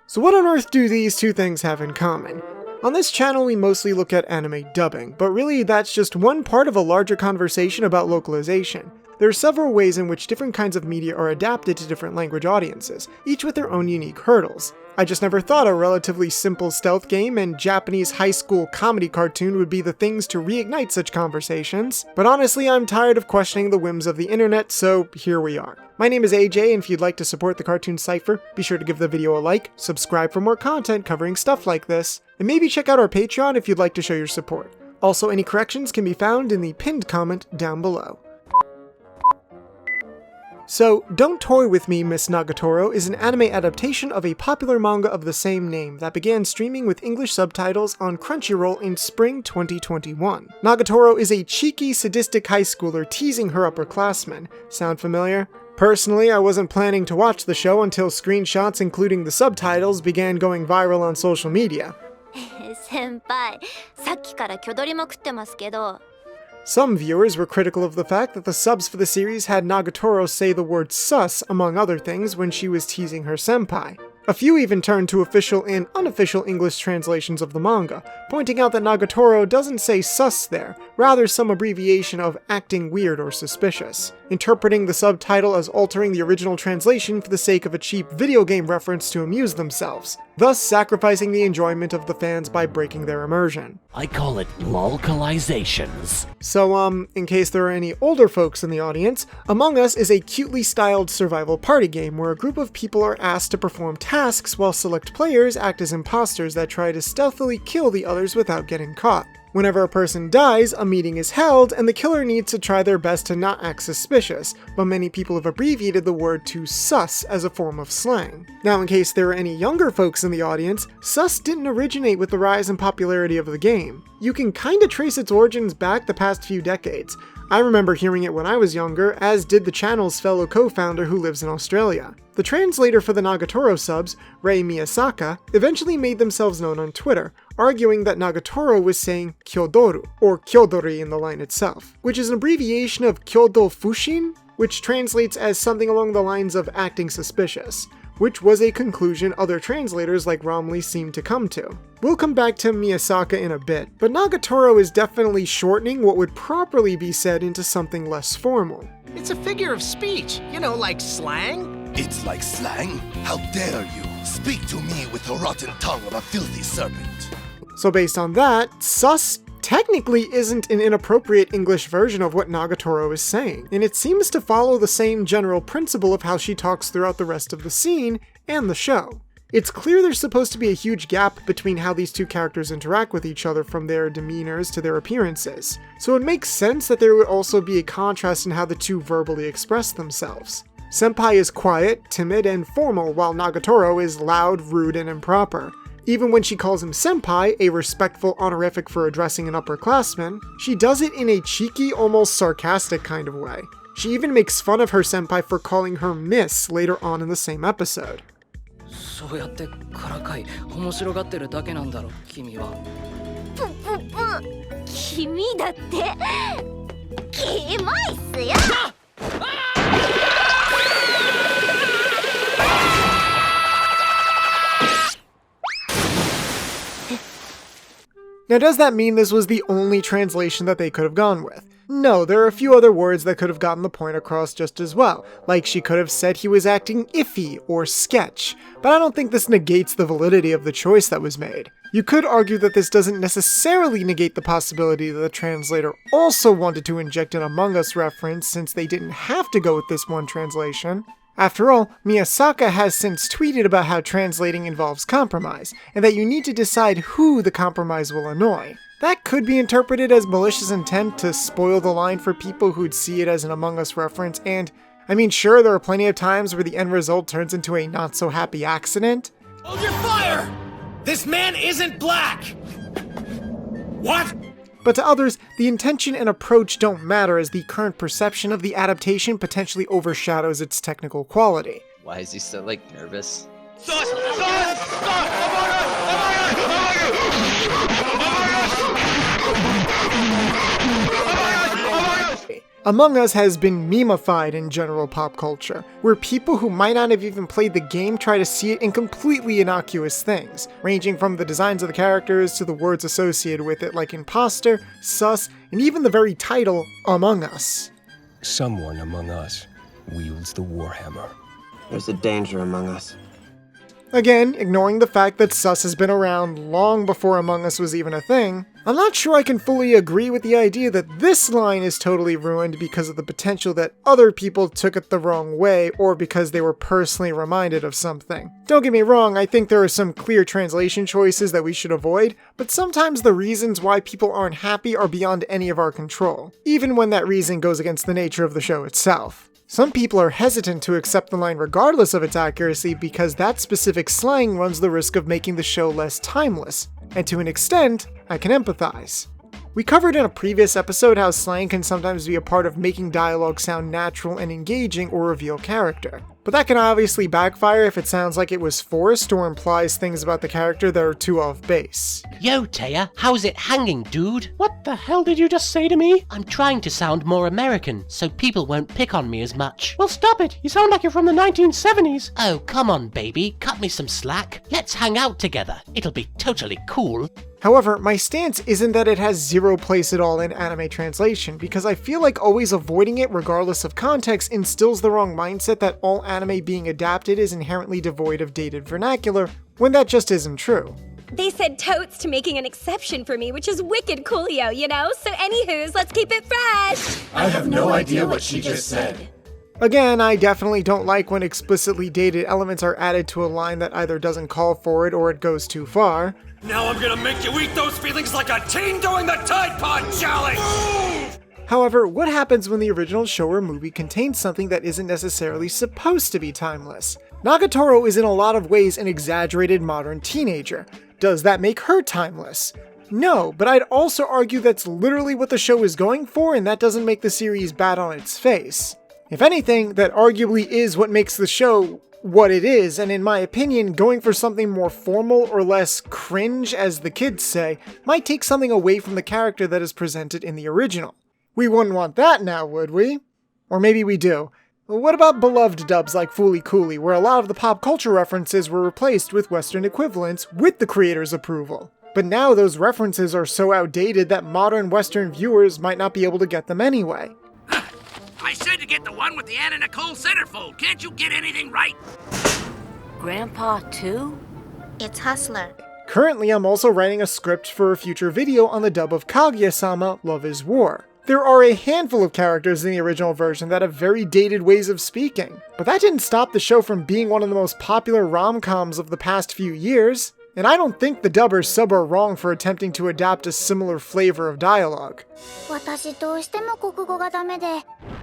So what on earth do these two things have in common? On this channel we mostly look at anime dubbing, but really that's just one part of a larger conversation about localization. There are several ways in which different kinds of media are adapted to different language audiences, each with their own unique hurdles. I just never thought a relatively simple stealth game and Japanese high school comedy cartoon would be the things to reignite such conversations, but honestly I'm tired of questioning the whims of the internet, so here we are. My name is AJ, and if you'd like to support the cartoon Cipher, be sure to give the video a like, subscribe for more content covering stuff like this, and maybe check out our Patreon if you'd like to show your support. Also, any corrections can be found in the pinned comment down below. So, Don't Toy With Me, Miss Nagatoro is an anime adaptation of a popular manga of the same name that began streaming with English subtitles on Crunchyroll in spring 2021. Nagatoro is a cheeky, sadistic high schooler teasing her upperclassmen. Sound familiar? Personally, I wasn't planning to watch the show until screenshots including the subtitles began going viral on social media. 先輩、さっきから挙取りまくってますけど。 Some viewers were critical of the fact that the subs for the series had Nagatoro say the word sus, among other things, when she was teasing her senpai. A few even turned to official and unofficial English translations of the manga, pointing out that Nagatoro doesn't say sus there, rather some abbreviation of acting weird or suspicious, interpreting the subtitle as altering the original translation for the sake of a cheap video game reference to amuse themselves, thus sacrificing the enjoyment of the fans by breaking their immersion. I call it localizations. So, in case there are any older folks in the audience, Among Us is a cutely styled survival party game where a group of people are asked to perform tasks while select players act as imposters that try to stealthily kill the others without getting caught. Whenever a person dies, a meeting is held, and the killer needs to try their best to not act suspicious, but many people have abbreviated the word to sus as a form of slang. Now, in case there are any younger folks in the audience, sus didn't originate with the rise in popularity of the game. You can kinda trace its origins back the past few decades. I remember hearing it when I was younger, as did the channel's fellow co-founder who lives in Australia. The translator for the Nagatoro subs, Rei Miyasaka, eventually made themselves known on Twitter, arguing that Nagatoro was saying kyodoru, or kyodori in the line itself, which is an abbreviation of kyodo fushin, which translates as something along the lines of acting suspicious, which was a conclusion other translators like Romley seemed to come to. We'll come back to Miyasaka in a bit, but Nagatoro is definitely shortening what would properly be said into something less formal. It's a figure of speech, you know, like slang. It's like slang? How dare you speak to me with the rotten tongue of a filthy serpent? So based on that, sus technically isn't an inappropriate English version of what Nagatoro is saying, and it seems to follow the same general principle of how she talks throughout the rest of the scene and the show. It's clear there's supposed to be a huge gap between how these two characters interact with each other from their demeanors to their appearances, so it makes sense that there would also be a contrast in how the two verbally express themselves. Senpai is quiet, timid, and formal, while Nagatoro is loud, rude, and improper. Even when she calls him senpai, a respectful honorific for addressing an upperclassman, she does it in a cheeky, almost sarcastic kind of way. She even makes fun of her senpai for calling her miss later on in the same episode. そうやってからかい面白がってるだけなんだろ君は。君だってキモいっすよ。 Now, does that mean this was the only translation that they could have gone with? No, there are a few other words that could have gotten the point across just as well, like she could have said he was acting iffy or sketch, but I don't think this negates the validity of the choice that was made. You could argue that this doesn't necessarily negate the possibility that the translator also wanted to inject an Among Us reference since they didn't have to go with this one translation. After all, Miyasaka has since tweeted about how translating involves compromise, and that you need to decide who the compromise will annoy. That could be interpreted as malicious intent to spoil the line for people who'd see it as an Among Us reference, and, I mean, sure, there are plenty of times where the end result turns into a not-so-happy accident. Hold your fire! This man isn't black! What? But to others, the intention and approach don't matter as the current perception of the adaptation potentially overshadows its technical quality. Why is he so, nervous? Among Us has been memeified in general pop culture, where people who might not have even played the game try to see it in completely innocuous things, ranging from the designs of the characters to the words associated with it like imposter, sus, and even the very title, Among Us. Someone among us wields the Warhammer. There's a danger among us. Again, ignoring the fact that sus has been around long before Among Us was even a thing, I'm not sure I can fully agree with the idea that this line is totally ruined because of the potential that other people took it the wrong way or because they were personally reminded of something. Don't get me wrong, I think there are some clear translation choices that we should avoid, but sometimes the reasons why people aren't happy are beyond any of our control, even when that reason goes against the nature of the show itself. Some people are hesitant to accept the line regardless of its accuracy because that specific slang runs the risk of making the show less timeless, and to an extent, I can empathize. We covered in a previous episode how slang can sometimes be a part of making dialogue sound natural and engaging or reveal character. But that can obviously backfire if it sounds like it was forced or implies things about the character that are too off base. Yo, Taya, how's it hanging, dude? What the hell did you just say to me? I'm trying to sound more American, so people won't pick on me as much. Well, stop it. You sound like you're from the 1970s. Oh, come on, baby. Cut me some slack. Let's hang out together. It'll be totally cool. However, my stance isn't that it has zero place at all in anime translation, because I feel like always avoiding it regardless of context instills the wrong mindset that all anime being adapted is inherently devoid of dated vernacular, when that just isn't true. They said totes to making an exception for me, which is wicked coolio, you know? So anywho's, let's keep it fresh! I have no idea what she just said. Again, I definitely don't like when explicitly dated elements are added to a line that either doesn't call for it or it goes too far. Now I'm gonna make you eat those feelings like a teen doing the Tide Pod Challenge! However, what happens when the original show or movie contains something that isn't necessarily supposed to be timeless? Nagatoro is in a lot of ways an exaggerated modern teenager. Does that make her timeless? No, but I'd also argue that's literally what the show is going for, and that doesn't make the series bad on its face. If anything, that arguably is what makes the show what it is, and in my opinion, going for something more formal or less cringe, as the kids say, might take something away from the character that is presented in the original. We wouldn't want that now, would we? Or maybe we do. What about beloved dubs like Fooly Cooly, where a lot of the pop culture references were replaced with Western equivalents with the creator's approval? But now those references are so outdated that modern Western viewers might not be able to get them anyway. I said to get the one with the Anna Nicole centerfold. Can't you get anything right? Grandpa too? It's Hustler. Currently, I'm also writing a script for a future video on the dub of Kaguya-sama, Love is War. There are a handful of characters in the original version that have very dated ways of speaking, but that didn't stop the show from being one of the most popular rom-coms of the past few years, and I don't think the dub or sub are wrong for attempting to adapt a similar flavor of dialogue. 私どうしても国語がダメで、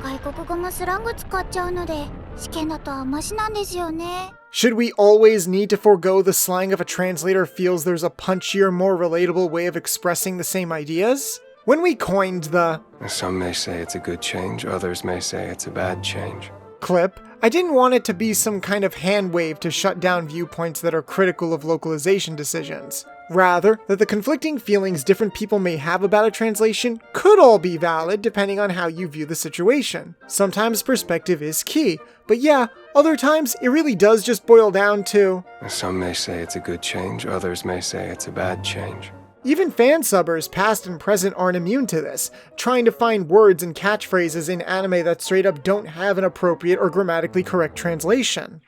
外国語もスラング使っちゃうので、試験だとあんましなんですよね。 Should we always need to forego the slang if a translator feels there's a punchier, more relatable way of expressing the same ideas? When we coined the Some may say it's a good change, others may say it's a bad change clip, I didn't want it to be some kind of hand wave to shut down viewpoints that are critical of localization decisions. Rather, that the conflicting feelings different people may have about a translation could all be valid depending on how you view the situation. Sometimes perspective is key, but yeah, other times it really does just boil down to Some may say it's a good change, others may say it's a bad change. Even fansubbers, past and present, aren't immune to this, trying to find words and catchphrases in anime that straight up don't have an appropriate or grammatically correct translation.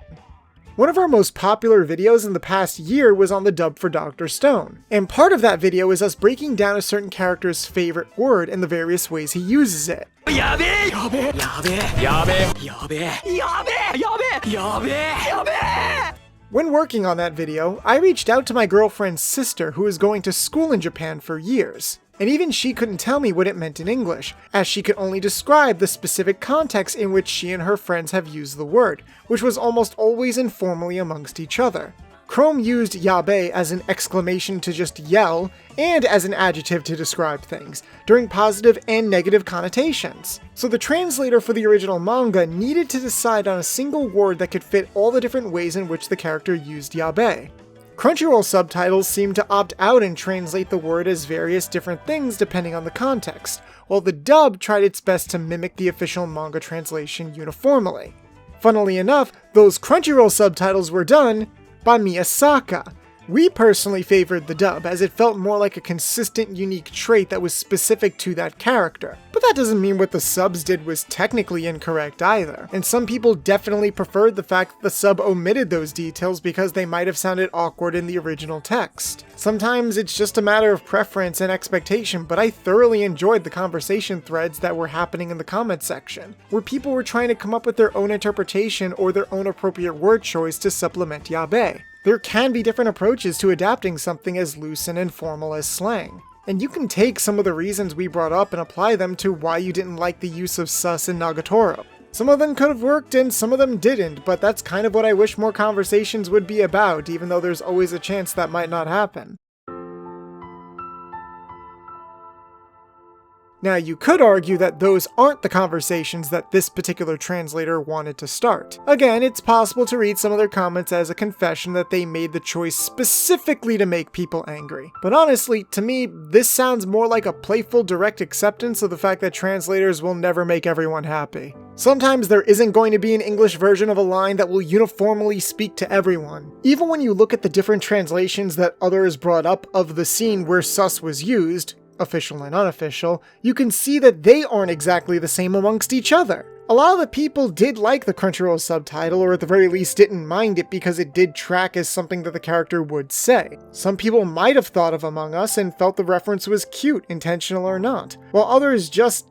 One of our most popular videos in the past year was on the dub for Dr. Stone, and part of that video is us breaking down a certain character's favorite word and the various ways he uses it. Yabe! Yabe! Yabe! Yabe! Yabe! Yabe! Yabe! Yabe! When working on that video, I reached out to my girlfriend's sister who is going to school in Japan for years, and even she couldn't tell me what it meant in English, as she could only describe the specific context in which she and her friends have used the word, which was almost always informally amongst each other. Chrome used yabe as an exclamation to just yell, and as an adjective to describe things, during positive and negative connotations. So the translator for the original manga needed to decide on a single word that could fit all the different ways in which the character used yabe. Crunchyroll subtitles seem to opt out and translate the word as various different things depending on the context, while the dub tried its best to mimic the official manga translation uniformly. Funnily enough, those Crunchyroll subtitles were done by Miyasaka. We personally favored the dub, as it felt more like a consistent, unique trait that was specific to that character. But that doesn't mean what the subs did was technically incorrect either, and some people definitely preferred the fact that the sub omitted those details because they might have sounded awkward in the original text. Sometimes it's just a matter of preference and expectation, but I thoroughly enjoyed the conversation threads that were happening in the comment section, where people were trying to come up with their own interpretation or their own appropriate word choice to supplement yabe. There can be different approaches to adapting something as loose and informal as slang. And you can take some of the reasons we brought up and apply them to why you didn't like the use of sus in Nagatoro. Some of them could have worked and some of them didn't, but that's kind of what I wish more conversations would be about, even though there's always a chance that might not happen. Now, you could argue that those aren't the conversations that this particular translator wanted to start. Again, it's possible to read some of their comments as a confession that they made the choice specifically to make people angry. But honestly, to me, this sounds more like a playful, direct acceptance of the fact that translators will never make everyone happy. Sometimes there isn't going to be an English version of a line that will uniformly speak to everyone. Even when you look at the different translations that others brought up of the scene where sus was used, official and unofficial, you can see that they aren't exactly the same amongst each other. A lot of the people did like the Crunchyroll subtitle, or at the very least didn't mind it because it did track as something that the character would say. Some people might have thought of Among Us and felt the reference was cute, intentional or not, while others just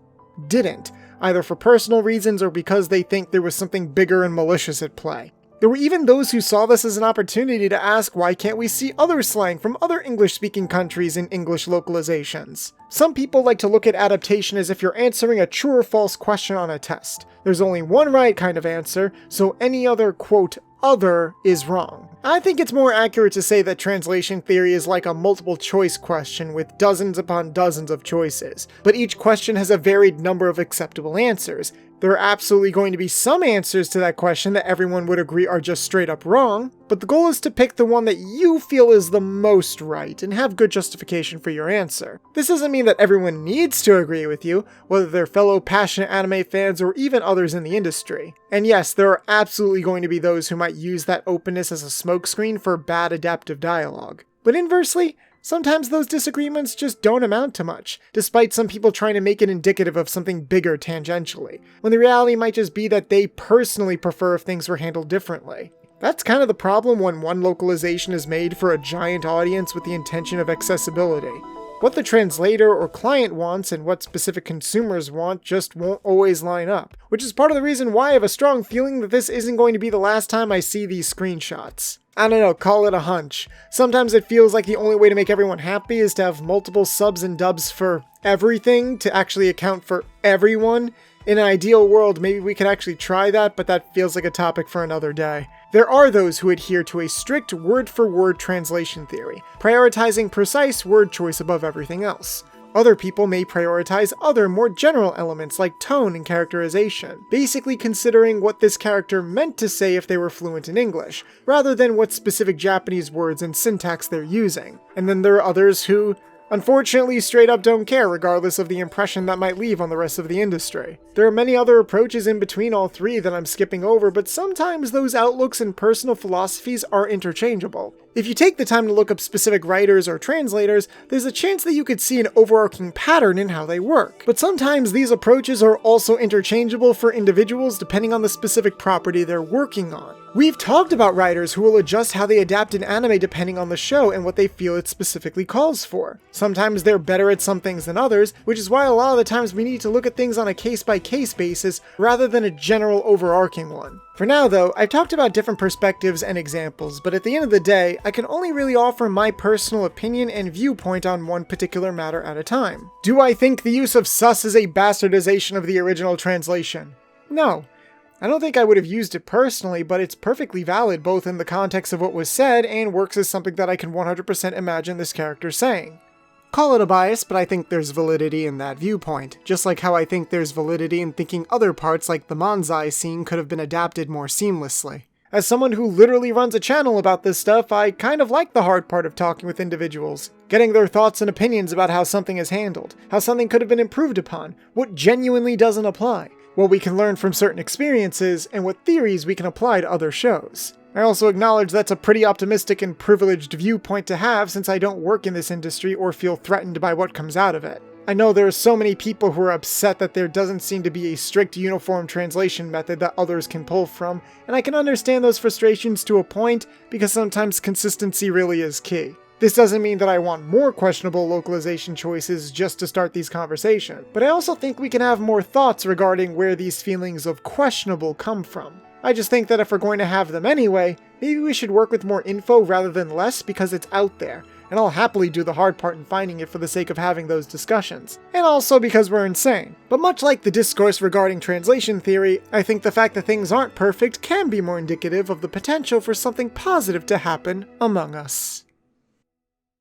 didn't, either for personal reasons or because they think there was something bigger and malicious at play. There were even those who saw this as an opportunity to ask why can't we see other slang from other English-speaking countries in English localizations. Some people like to look at adaptation as if you're answering a true or false question on a test. There's only one right kind of answer, so any other, quote, other is wrong. I think it's more accurate to say that translation theory is like a multiple choice question with dozens upon dozens of choices, but each question has a varied number of acceptable answers. There are absolutely going to be some answers to that question that everyone would agree are just straight up wrong, but the goal is to pick the one that you feel is the most right and have good justification for your answer. This doesn't mean that everyone needs to agree with you, whether they're fellow passionate anime fans or even others in the industry. And yes, there are absolutely going to be those who might use that openness as a smokescreen for bad adaptive dialogue. But inversely, sometimes those disagreements just don't amount to much, despite some people trying to make it indicative of something bigger tangentially, when the reality might just be that they personally prefer if things were handled differently. That's kind of the problem when one localization is made for a giant audience with the intention of accessibility. What the translator or client wants and what specific consumers want just won't always line up, which is part of the reason why I have a strong feeling that this isn't going to be the last time I see these screenshots. I don't know, call it a hunch. Sometimes it feels like the only way to make everyone happy is to have multiple subs and dubs for everything to actually account for everyone. In an ideal world, maybe we could actually try that, but that feels like a topic for another day. There are those who adhere to a strict word-for-word translation theory, prioritizing precise word choice above everything else. Other people may prioritize other, more general elements like tone and characterization, basically considering what this character meant to say if they were fluent in English, rather than what specific Japanese words and syntax they're using. And then there are others who, unfortunately, straight up don't care regardless of the impression that might leave on the rest of the industry. There are many other approaches in between all three that I'm skipping over, but sometimes those outlooks and personal philosophies are interchangeable. If you take the time to look up specific writers or translators, there's a chance that you could see an overarching pattern in how they work. But sometimes these approaches are also interchangeable for individuals depending on the specific property they're working on. We've talked about writers who will adjust how they adapt an anime depending on the show and what they feel it specifically calls for. Sometimes they're better at some things than others, which is why a lot of the times we need to look at things on a case-by-case basis rather than a general overarching one. For now though, I've talked about different perspectives and examples, but at the end of the day, I can only really offer my personal opinion and viewpoint on one particular matter at a time. Do I think the use of sus is a bastardization of the original translation? No. I don't think I would have used it personally, but it's perfectly valid both in the context of what was said and works as something that I can 100% imagine this character saying. Call it a bias, but I think there's validity in that viewpoint, just like how I think there's validity in thinking other parts like the Manzai scene could have been adapted more seamlessly. As someone who literally runs a channel about this stuff, I kind of like the hard part of talking with individuals, getting their thoughts and opinions about how something is handled, how something could have been improved upon, what genuinely doesn't apply, what we can learn from certain experiences, and what theories we can apply to other shows. I also acknowledge that's a pretty optimistic and privileged viewpoint to have since I don't work in this industry or feel threatened by what comes out of it. I know there are so many people who are upset that there doesn't seem to be a strict uniform translation method that others can pull from, and I can understand those frustrations to a point because sometimes consistency really is key. This doesn't mean that I want more questionable localization choices just to start these conversations, but I also think we can have more thoughts regarding where these feelings of questionable come from. I just think that if we're going to have them anyway, maybe we should work with more info rather than less because it's out there, and I'll happily do the hard part in finding it for the sake of having those discussions. And also because we're insane. But much like the discourse regarding translation theory, I think the fact that things aren't perfect can be more indicative of the potential for something positive to happen among us.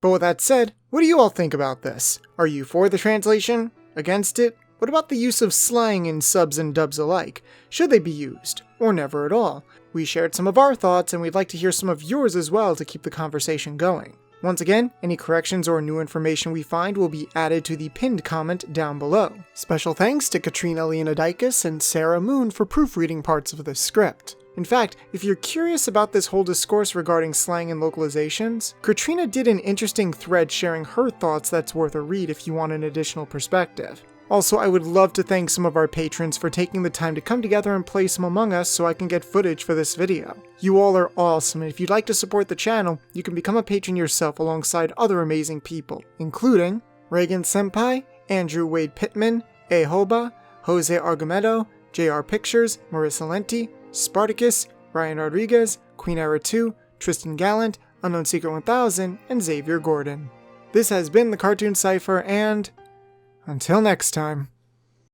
But with that said, what do you all think about this? Are you for the translation? Against it? What about the use of slang in subs and dubs alike? Should they be used? Or never at all? We shared some of our thoughts, and we'd like to hear some of yours as well to keep the conversation going. Once again, any corrections or new information we find will be added to the pinned comment down below. Special thanks to Katrina Leonidakis and Sarah Moon for proofreading parts of this script. In fact, if you're curious about this whole discourse regarding slang and localizations, Katrina did an interesting thread sharing her thoughts that's worth a read if you want an additional perspective. Also, I would love to thank some of our patrons for taking the time to come together and play some Among Us so I can get footage for this video. You all are awesome, and if you'd like to support the channel, you can become a patron yourself alongside other amazing people, including Reagan Senpai, Andrew Wade Pittman, A. Hoba, Jose Argumedo, JR Pictures, Marissa Lenti, Spartacus, Ryan Rodriguez, Queen Era 2, Tristan Gallant, Unknown Secret 1000, and Xavier Gordon. This has been the Cartoon Cipher, and until next time.